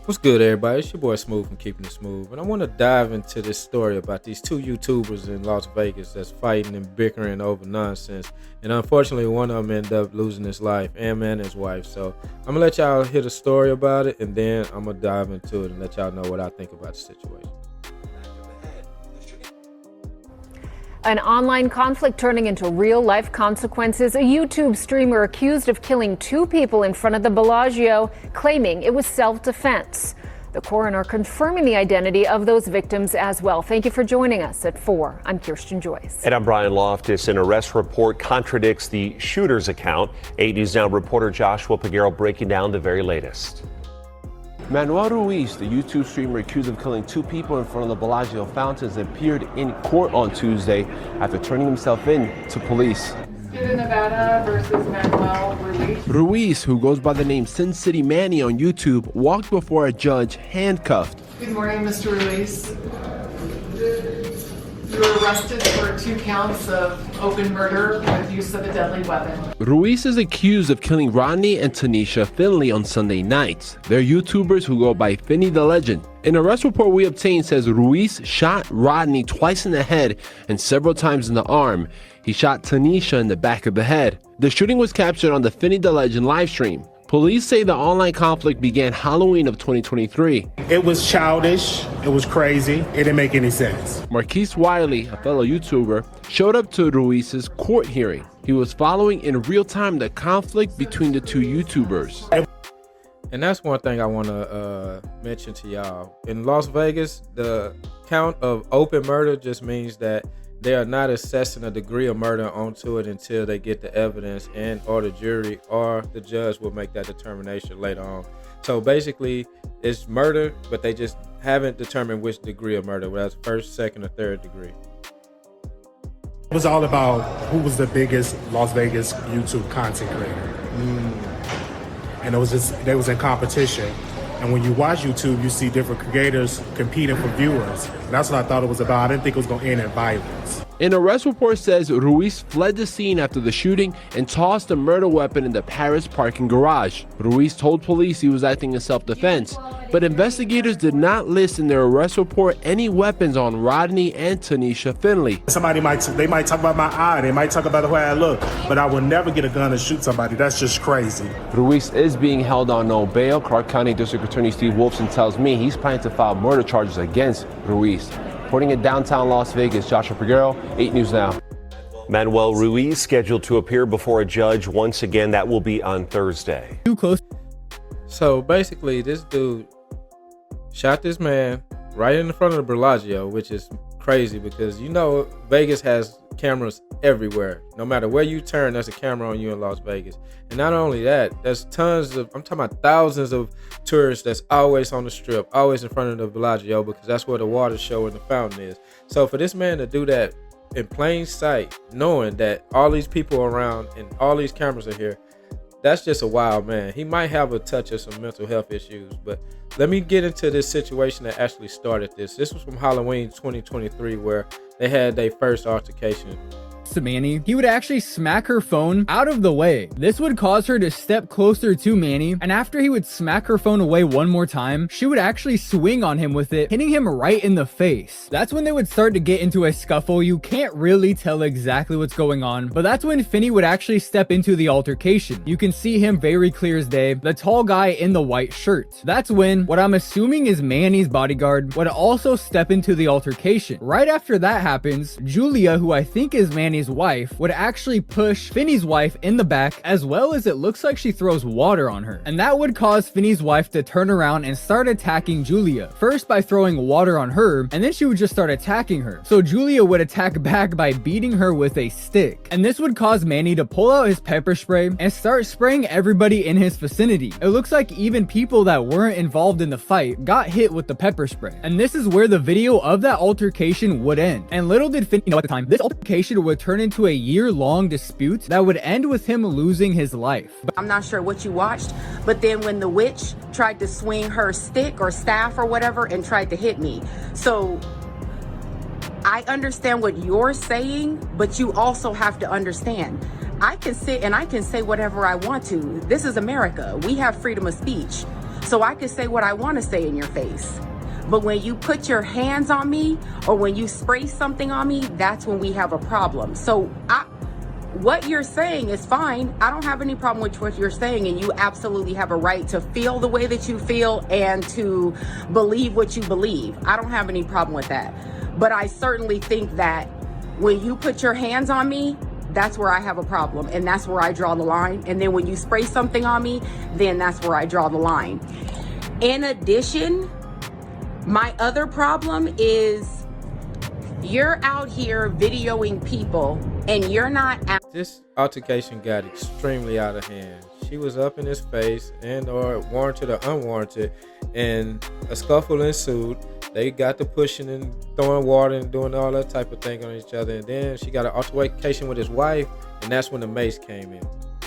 What's good, everybody? It's your boy Smooth from Keeping It Smooth, and I want to dive into this story about these two YouTubers in Las Vegas that's fighting and bickering over nonsense. And unfortunately, one of them ended up losing his life, and his wife. So I'm gonna let y'all hear the story about it, and then I'm gonna dive into it and let y'all know what I think about the situation. An online conflict turning into real-life consequences. A YouTube streamer accused of killing two people in front of the Bellagio, claiming it was self-defense. The coroner confirming the identity of those victims as well. Thank you for joining us at 4. I'm Kirsten Joyce. And I'm Brian Loftus. An arrest report contradicts the shooter's account. 8 News Now reporter Joshua Piguero breaking down the very latest. Manuel Ruiz, the YouTube streamer accused of killing two people in front of the Bellagio fountains, appeared in court on Tuesday after turning himself in to police. State of Nevada versus Manuel Ruiz. Ruiz, who goes by the name Sin City Manny on YouTube, walked before a judge handcuffed. Good morning, Mr. Ruiz. You were arrested for 2 counts of open murder with use of a deadly weapon. Ruiz is accused of killing Rodney and Tanisha Finley on Sunday nights. They're YouTubers who go by Finny the Legend. An arrest report we obtained says Ruiz shot Rodney twice in the head and several times in the arm. He shot Tanisha in the back of the head. The shooting was captured on the Finny the Legend live stream. Police say the online conflict began Halloween of 2023. It was childish, it was crazy, it didn't make any sense. Marquise Wiley, a fellow YouTuber, showed up to Ruiz's court hearing. He was following in real time the conflict between the two YouTubers. And that's one thing I want to mention to y'all. In Las Vegas, the count of open murder just means that they are not assessing a degree of murder onto it until they get the evidence, and or the jury or the judge will make that determination later on. So basically, it's murder, but they just haven't determined which degree of murder, whether it's first, second, or third degree. It was all about who was the biggest Las Vegas YouTube content creator. And it was just, they was in competition. And when you watch YouTube, you see different creators competing for viewers. And that's what I thought it was about. I didn't think it was going to end in violence. An arrest report says Ruiz fled the scene after the shooting and tossed a murder weapon in the Paris parking garage. Ruiz told police he was acting in self-defense, but investigators did not list in their arrest report any weapons on Rodney and Tanisha Finley. Somebody might talk about my eye, they might talk about the way I look, but I would never get a gun and shoot somebody. That's just crazy. Ruiz is being held on no bail. Clark County District Attorney Steve Wolfson tells me he's planning to file murder charges against Ruiz. Reporting in downtown Las Vegas, Joshua Piguero, 8 News Now. Manuel Ruiz scheduled to appear before a judge once again. That will be on Thursday. Too close. So basically, this dude shot this man right in front of the Bellagio, which is crazy because Vegas has cameras everywhere. No matter where you turn, there's a camera on you in Las Vegas. And not only that, there's I'm talking about thousands of tourists that's always on the strip, always in front of the Bellagio, because that's where the water show and the fountain is. So for this man to do that in plain sight, knowing that all these people are around and all these cameras are here, that's just a wild man. He might have a touch of some mental health issues, but let me get into this situation that actually started this. This was from Halloween 2023, where they had their first altercation. To Manny, he would actually smack her phone out of the way. This would cause her to step closer to Manny, and after he would smack her phone away one more time, she would actually swing on him with it, hitting him right in the face. That's when they would start to get into a scuffle. You can't really tell exactly what's going on, but that's when Finny would actually step into the altercation. You can see him very clear as day, the tall guy in the white shirt. That's when what I'm assuming is Manny's bodyguard would also step into the altercation. Right after that happens, Julia, who I think is Manny's wife, would actually push Finny's wife in the back, as well as it looks like she throws water on her. And that would cause Finny's wife to turn around and start attacking Julia. First by throwing water on her, and then she would just start attacking her. So Julia would attack back by beating her with a stick. And this would cause Manny to pull out his pepper spray and start spraying everybody in his vicinity. It looks like even people that weren't involved in the fight got hit with the pepper spray. And this is where the video of that altercation would end. And little did Finny know at the time, this altercation would turn into a year-long dispute that would end with him losing his life. I'm not sure what you watched, but then when the witch tried to swing her stick or staff or whatever and tried to hit me. So I understand what you're saying, but you also have to understand, I can sit and I can say whatever I want to. This is America. We have freedom of speech. So I could say what I want to say in your face. But when you put your hands on me or when you spray something on me, that's when we have a problem. So what you're saying is fine. I don't have any problem with what you're saying, and you absolutely have a right to feel the way that you feel and to believe what you believe. I don't have any problem with that. But I certainly think that when you put your hands on me, that's where I have a problem, and that's where I draw the line. And then when you spray something on me, then that's where I draw the line. In addition, my other problem is you're out here videoing people and you're not. This altercation got extremely out of hand. She was up in his face and or warranted or unwarranted, and a scuffle ensued. They got to pushing and throwing water and doing all that type of thing on each other. And then she got an altercation with his wife, and that's when the mace came in.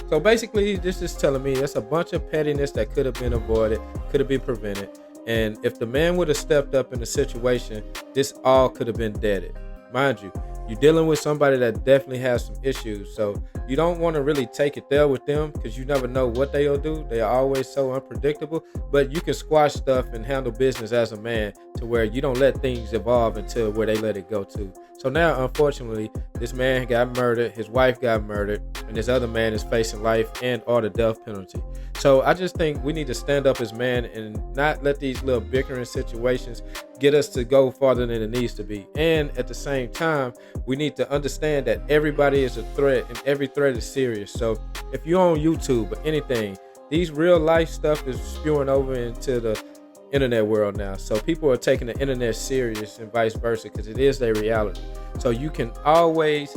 So basically, this is telling me that's a bunch of pettiness that could have been avoided, could have been prevented. And if the man would have stepped up in the situation, this all could have been deaded. Mind you, you're dealing with somebody that definitely has some issues. So you don't want to really take it there with them because you never know what they'll do. They are always so unpredictable. But you can squash stuff and handle business as a man to where you don't let things evolve until where they let it go to. So now, unfortunately, this man got murdered, his wife got murdered, and this other man is facing life and or the death penalty. So I just think we need to stand up as men and not let these little bickering situations get us to go farther than it needs to be. And at the same time, we need to understand that everybody is a threat and every threat is serious. So if you're on YouTube or anything, these real life stuff is spewing over into the internet world now. So people are taking the internet serious and vice versa because it is their reality. So you can always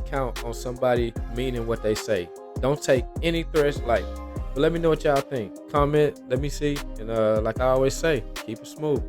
count on somebody meaning what they say. Don't take any threats lightly. But let me know what y'all think. Comment, let me see. And like I always say, keep it smooth.